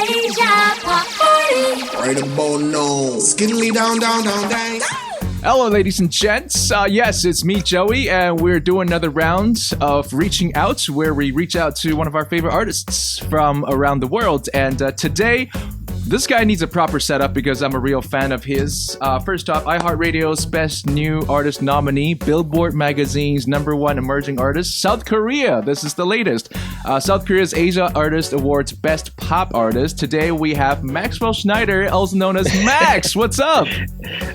Deja Party. Right about now. Skiddly down, down, down, down. Hello, ladies and gents. Yes, it's me, Joey, and we're doing another round of Reaching Out, where we reach out to one of our favorite artists from around the world. And today, this guy needs a proper setup because I'm a real fan of his. First off, iHeartRadio's Best New Artist nominee, Billboard Magazine's #1 emerging artist, South Korea. This is the latest. South Korea's Asia Artist Awards Best Pop Artist. Today we have Maxwell Schneider, also known as Max. What's up?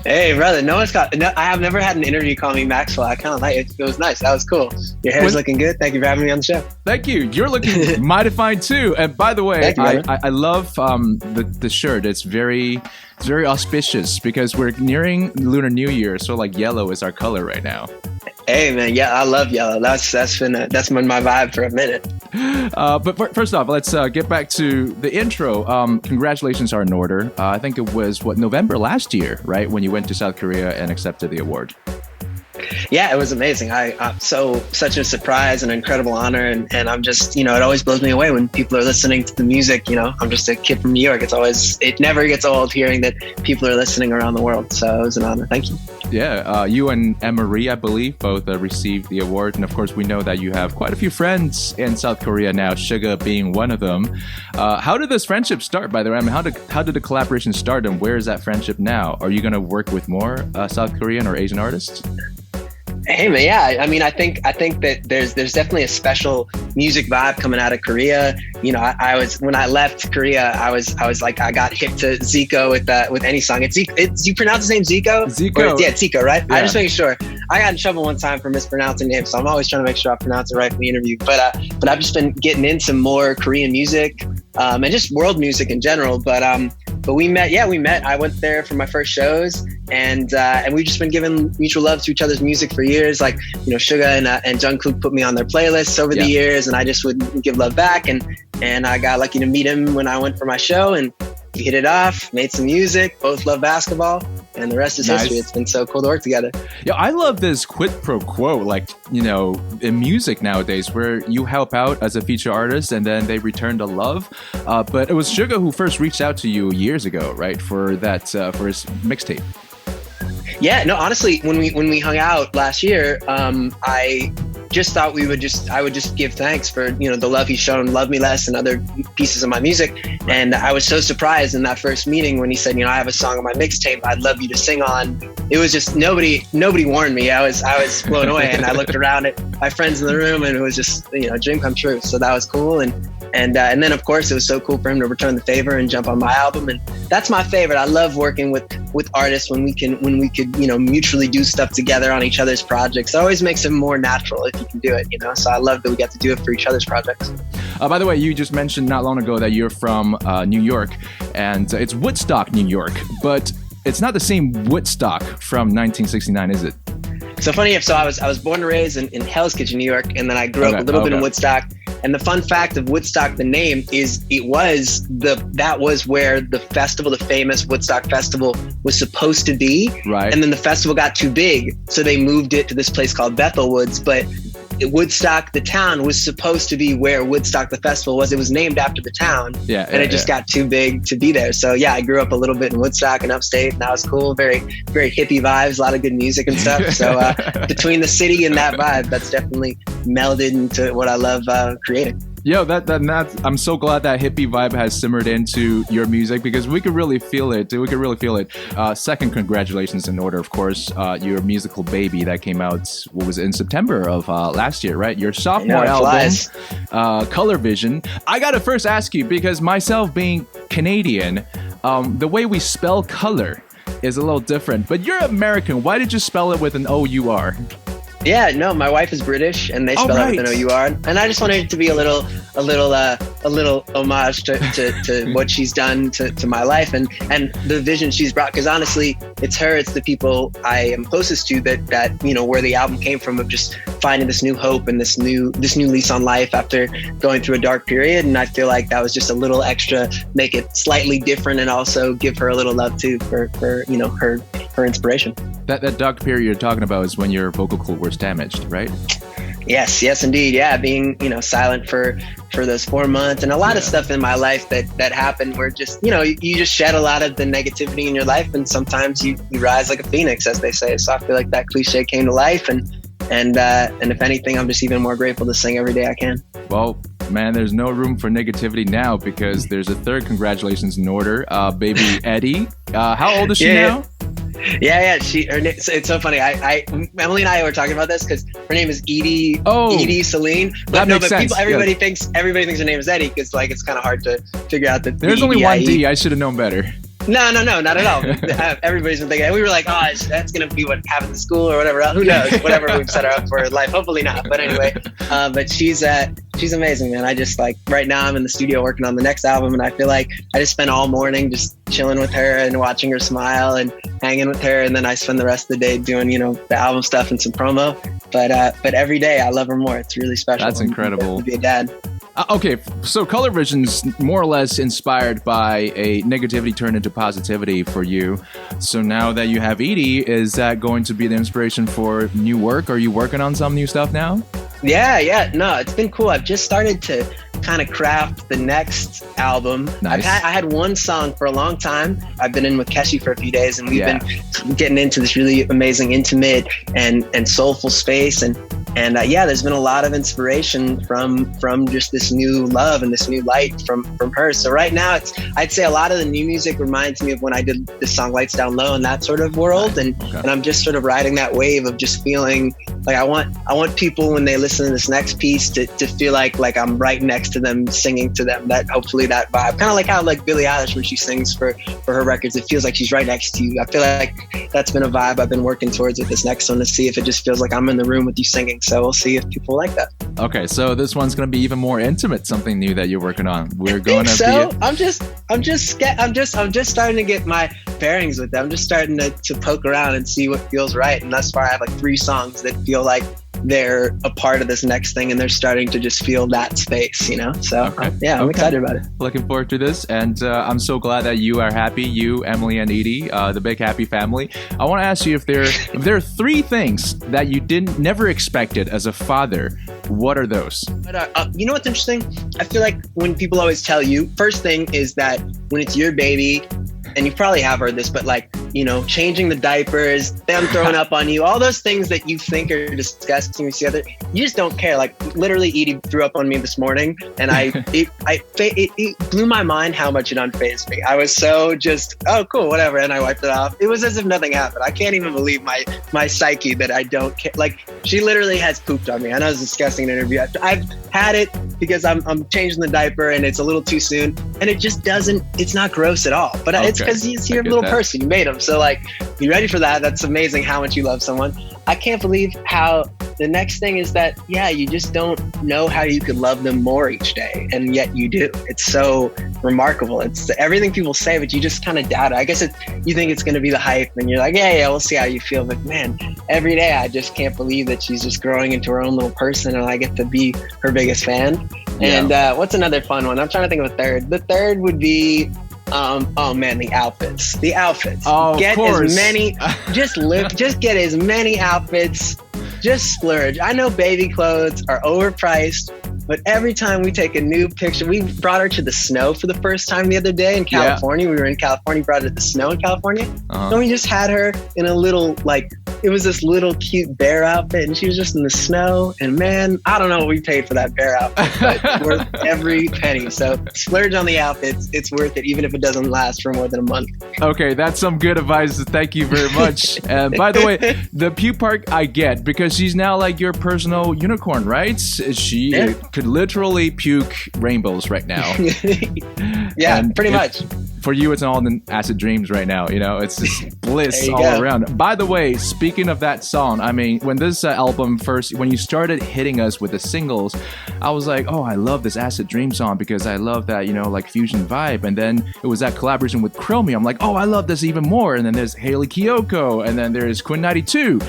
Hey, brother. I have never had an interview call me Maxwell. I kind of like it. It was nice. That was cool. Your hair's looking good. Thank you for having me on the show. Thank you. You're looking mighty fine too. And by the way, I love the shirt. It's very auspicious because we're nearing Lunar New Year, so like yellow is our color right now. Hey man, yeah, I love yellow. That's been my vibe for a minute. But first off, let's get back to the intro. Congratulations are in order. I think it was November last year, right, when you went to South Korea and accepted the award. Yeah, it was amazing. Such a surprise and incredible honor. And I'm just, it always blows me away when people are listening to the music. I'm just a kid from New York. It never gets old hearing that people are listening around the world. So it was an honor. Thank you. Yeah, you and Emery, I believe, both received the award. And of course, we know that you have quite a few friends in South Korea now, Suga being one of them. How did this friendship start, by the way? I mean, how did the collaboration start and where is that friendship now? Are you going to work with more South Korean or Asian artists? Hey man, yeah. I mean, I think that there's definitely a special music vibe coming out of Korea. When I left Korea, I was like, I got hip to Zico with any song. You pronounce his name Zico? Zico. Yeah, Zico, right? Yeah. I just making sure. I got in trouble one time for mispronouncing names, so I'm always trying to make sure I pronounce it right for the interview. But I've just been getting into more Korean music and just world music in general. But we met. Yeah, we met. I went there for my first shows, and we've just been giving mutual love to each other's music for years. Like, Suga and Jungkook put me on their playlists over the years, and I just would give love back. And I got lucky to meet him when I went for my show, and we hit it off, made some music, both love basketball, and the rest is history. It's been so cool to work together. Yeah, I love this quid pro quo, like, in music nowadays, where you help out as a feature artist and then they return the love. But it was Suga who first reached out to you years ago, right, for his mixtape. Yeah, no, honestly, when we hung out last year, I just thought I would just give thanks for, the love he's shown Love Me Less and other pieces of my music. And I was so surprised in that first meeting when he said, I have a song on my mixtape I'd love you to sing on. It was just nobody warned me. I was blown away, and I looked around at my friends in the room, and it was just, a dream come true. So that was cool. And then of course it was so cool for him to return the favor and jump on my album. And that's my favorite. I love working with artists when we could, mutually do stuff together on each other's projects. It always makes it more natural if you can do it, So I love that we got to do it for each other's projects. By the way, you just mentioned not long ago that you're from New York, and it's Woodstock, New York, but it's not the same Woodstock from 1969, is it? So funny, I was born and raised in Hell's Kitchen, New York, and then I grew up a little bit in Woodstock. And the fun fact of Woodstock, the name is, that was where the festival, the famous Woodstock Festival, was supposed to be. Right. And then the festival got too big, so they moved it to this place called Bethel Woods. But Woodstock, the town, was supposed to be where Woodstock, the festival, was. It was named after the town. And it just got too big to be there. So yeah, I grew up a little bit in Woodstock and upstate, and that was cool. Very, very hippie vibes, a lot of good music and stuff. So between the city and that vibe, that's definitely melded into what I love creating. Yo, I'm so glad that hippie vibe has simmered into your music because we could really feel it. Second, congratulations in order, of course, your musical baby that came out, in September of last year, right? Your sophomore album, Color Vision. I gotta first ask you, because myself being Canadian, the way we spell color is a little different, but you're American. Why did you spell it with an O-U-R? Yeah, no, my wife is British, and they spell it with an O-U-R, and I just wanted it to be a little homage to what she's done to my life and the vision she's brought. Because honestly, it's the people I am closest to that where the album came from, of just finding this new hope and this new lease on life after going through a dark period. And I feel like that was just a little extra, make it slightly different, and also give her a little love too for her inspiration. That dark period you're talking about is when your vocal cord was damaged, right? Yes, indeed. Yeah, being silent for those 4 months, and a lot of stuff in my life that happened where just you just shed a lot of the negativity in your life, and sometimes you rise like a phoenix, as they say. So I feel like that cliche came to life, and if anything, I'm just even more grateful to sing every day I can. Well, man, there's no room for negativity now because there's a third congratulations in order. Baby Eddie. How old is she now? Yeah. It's so funny. Emily and I were talking about this because her name is Edie. Edie Celine. That makes sense. Everybody thinks her name is Eddie because it's kind of hard to figure out that there's only one D. I should have known better. No, not at all. Everybody's been thinking. We were like, oh, that's gonna be what happens in school or whatever. Who knows? Whatever we've set her up for life. Hopefully not. But anyway, but she's amazing, man. I just right now I'm in the studio working on the next album, and I feel like I just spent all morning just chilling with her and watching her smile and hanging with her, and then I spend the rest of the day doing the album stuff and some promo. But every day I love her more. It's really special. That's incredible. To be a dad. Okay, so Color Vision's more or less inspired by a negativity turned into positivity for you. So now that you have Edie, is that going to be the inspiration for new work? Are you working on some new stuff now? Yeah. No, it's been cool. I've just started to kind of craft the next album. Nice. I had one song for a long time. I've been in with Keshi for a few days, and we've been getting into this really amazing, intimate and soulful space. And there's been a lot of inspiration from just this new love and this new light from her. So right now, I'd say a lot of the new music reminds me of when I did this song Lights Down Low and that sort of world. And I'm just sort of riding that wave of just feeling like I want people when they listen to this next piece to feel like I'm right next to them, singing to them. That hopefully that vibe, kind of like how Billie Eilish when she sings for her records, it feels like she's right next to you. I feel like that's been a vibe I've been working towards with this next one, to see if it just feels like I'm in the room with you singing. So we'll see if people like that. Okay, so this one's going to be even more intimate, something new that you're working on. We're going to so I'm just starting to get my bearings with them. I'm just starting to poke around and see what feels right. And thus far, I have 3 songs that feel like they're a part of this next thing, and they're starting to just feel that space, So I'm excited about it. Looking forward to this, and I'm so glad that you are happy. You, Emily, and Edie, the big happy family. I want to ask you if there are 3 things that you never expected as a father. What are those? But you know what's interesting? I feel like when people always tell you, first thing is that when it's your baby, and you probably have heard this, but changing the diapers, them throwing up on you, all those things that you think are disgusting, you just don't care. Literally, Edie threw up on me this morning, and it blew my mind how much it unfazed me. I was so just, oh, cool, whatever, and I wiped it off. It was as if nothing happened. I can't even believe my psyche that I don't care. She literally has pooped on me. I know it's disgusting in an interview. I've had it because I'm changing the diaper, and it's a little too soon, and it just doesn't. It's not gross at all. But it's because it's your little person. You made him. So be ready for that. That's amazing how much you love someone. I can't believe how the next thing is that, you just don't know how you could love them more each day. And yet you do. It's so remarkable. It's everything people say, but you just kind of doubt it. I guess you think it's going to be the hype, and you're like, yeah, we'll see how you feel. But man, every day I just can't believe that she's just growing into her own little person, and I get to be her biggest fan. Yeah. And what's another fun one? I'm trying to think of a third. The third would be the outfits. Oh, get of course. as many, just get as many outfits, just splurge. I know baby clothes are overpriced, but every time we take a new picture, we brought her to the snow for the first time the other day in California. We were in California, brought her to the snow in California. And we just had her in a little, it was this little cute bear outfit, and she was just in the snow. And man, I don't know what we paid for that bear outfit, but it's worth every penny. So splurge on the outfits. It's worth it, even if it doesn't last for more than a month. Okay, that's some good advice. Thank you very much. By the way, the puke part I get, because she's now your personal unicorn, right? She could literally puke rainbows right now. Yeah, and pretty much. For you, it's all in acid dreams right now. It's just bliss all around. By the way, speaking of that song, when this album when you started hitting us with the singles, I was like, oh, I love this acid dream song because I love that, fusion vibe. And then it was that collaboration with Chromie. I'm like, oh, I love this even more. And then there's Haley Kiyoko, and then there's Quinn 92.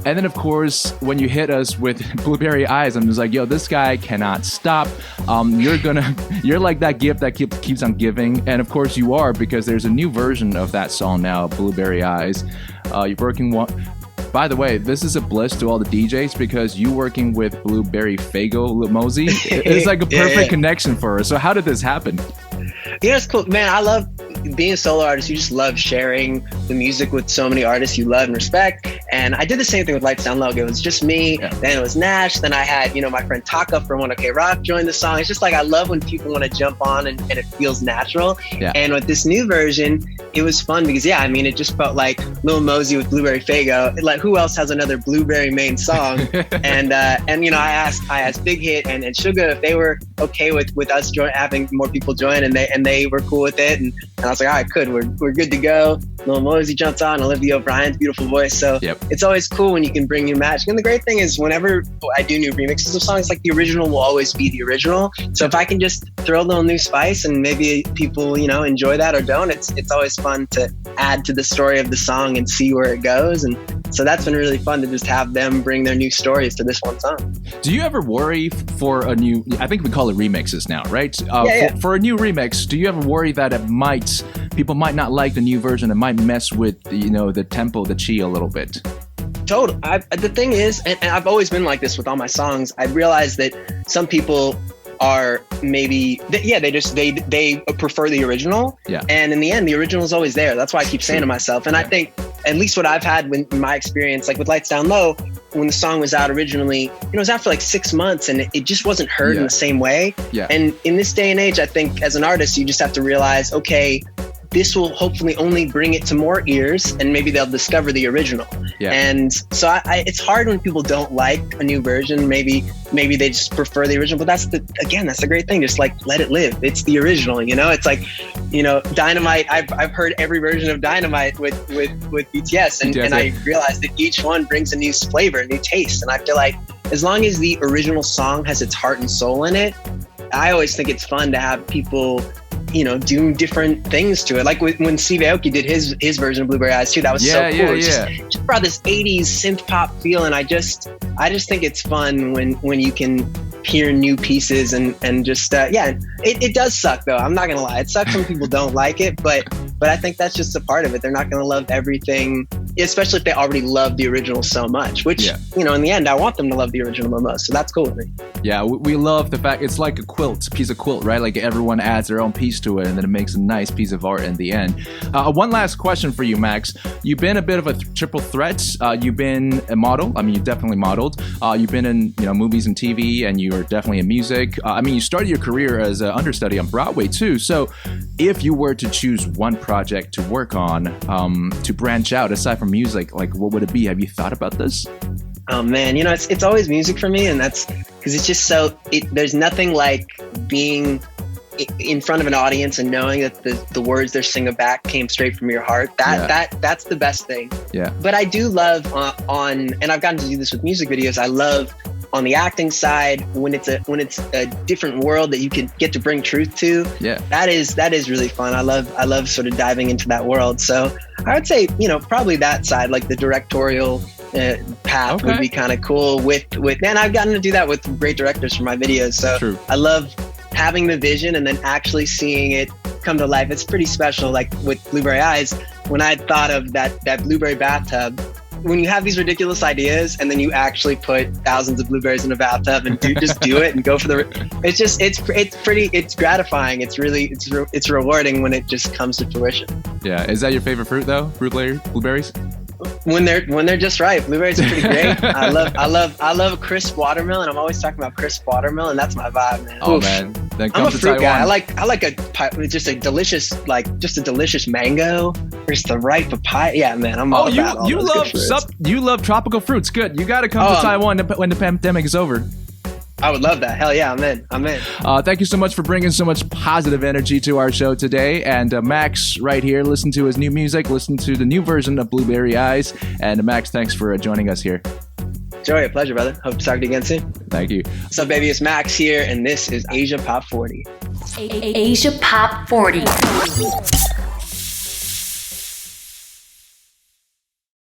And then, of course, when you hit us with Blueberry Eyes, I'm just like, yo, this guy cannot stop. You're like that gift that keeps on giving. And of course you are, because there's a new version of that song now, Blueberry Eyes. You're working By the way, this is a bliss to all the DJs because you working with Blueberry Faygo Limosi is like a perfect connection for us. So how did this happen? Yeah, it's cool, man. I love being a solo artist. You just love sharing the music with so many artists you love and respect. And I did the same thing with Lights Down Low. It was just me. Yeah. Then it was Nash. Then I had, my friend Taka from 1OK Rock join the song. It's just like I love when people want to jump on and it feels natural. Yeah. And with this new version, it was fun because it just felt like Lil Mosey with Blueberry Faygo. Like, who else has another Blueberry main song? and I asked Big Hit and Suga if they were okay with us having more people join, and they were cool with it. And I was like, all right, good. We're good to go. Lil Mosey jumps on, Olivia O'Brien's beautiful voice. So It's always cool when you can bring new magic. And the great thing is whenever I do new remixes of songs, like the original will always be the original. So if I can just throw a little new spice and maybe people, enjoy that or don't, it's always fun to add to the story of the song and see where it goes. And so that's been really fun to just have them bring their new stories to this one song. Do you ever worry for a new, I think we call it remixes now, right? For a new remix, do you ever worry that people might not like the new version? It might mess with, the tempo, the chi a little bit? Total. The thing is, and I've always been like this with all my songs, I realized that some people are maybe, they prefer the original. Yeah. And in the end, the original is always there. That's why I keep saying to myself. And I think, at least what I've had in my experience, like with Lights Down Low, when the song was out originally, it was out for like 6 months and it just wasn't heard in the same way. Yeah. And in this day and age, I think as an artist, you just have to realize, okay, this will hopefully only bring it to more ears and maybe they'll discover the original. Yeah. And so it's hard when people don't like a new version. Maybe they just prefer the original, but that's the great thing. Just like let it live. It's the original, It's like, Dynamite. I've heard every version of Dynamite with BTS and I realized that each one brings a new flavor, a new taste. And I feel like as long as the original song has its heart and soul in it, I always think it's fun to have people do different things to it. Like when Steve Aoki did his version of Blueberry Eyes too, that was so cool. It just brought this 80s synth pop feel, and I just think it's fun when you can hear new pieces and just it does suck though. I'm not gonna lie, it sucks when people don't like it, but I think that's just a part of it. They're not gonna love everything, especially if they already love the original so much, which in the end I want them to love the original the most, so that's cool with me. Yeah, we love the fact it's like a piece of quilt, right? Like everyone adds their own piece to it and then it makes a nice piece of art in the end. One last question for you, Max. You've been a bit of a triple threat. You've been a model. I mean, you definitely modeled. You've been in movies and TV, and you're definitely in music. You started your career as an understudy on Broadway too. So if you were to choose one project to work on, to branch out aside from music, like what would it be? Have you thought about this? Oh man, it's always music for me, and that's because it's just there's nothing like being in front of an audience and knowing that the words they're singing back came straight from your heart. That's the best thing. Yeah. But I do love and I've gotten to do this with music videos. I love on the acting side when it's a different world that you can get to bring truth to. Yeah. That is really fun. I love sort of diving into that world. So I would say, probably that side, like the directorial path would be kind of cool and I've gotten to do that with great directors for my videos. So true. I love having the vision and then actually seeing it come to life. It's pretty special. Like with Blueberry Eyes, when I thought of that blueberry bathtub, when you have these ridiculous ideas and then you actually put thousands of blueberries in a bathtub and do it and go for it's gratifying. It's rewarding when it just comes to fruition. Yeah. Is that your favorite fruit though? Blueberries? When they're just right. Blueberries are pretty great. I love crisp watermelon. I'm always talking about crisp watermelon. That's my vibe, man. Oh man, then I'm a fruit guy. I like a delicious mango. There's the right papaya. Yeah, man. I'm all about all those good fruits. You love tropical fruits. Good. You got to come to Taiwan when the pandemic is over. I would love that. Hell yeah, I'm in. Thank you so much for bringing so much positive energy to our show today. And Max, right here, listen to his new music, listen to the new version of Blueberry Eyes. And Max, thanks for joining us here. Joey, a pleasure, brother. Hope to talk to you again soon. Thank you. What's up, baby? It's Max here, and this is Asia Pop 40. Asia Pop 40.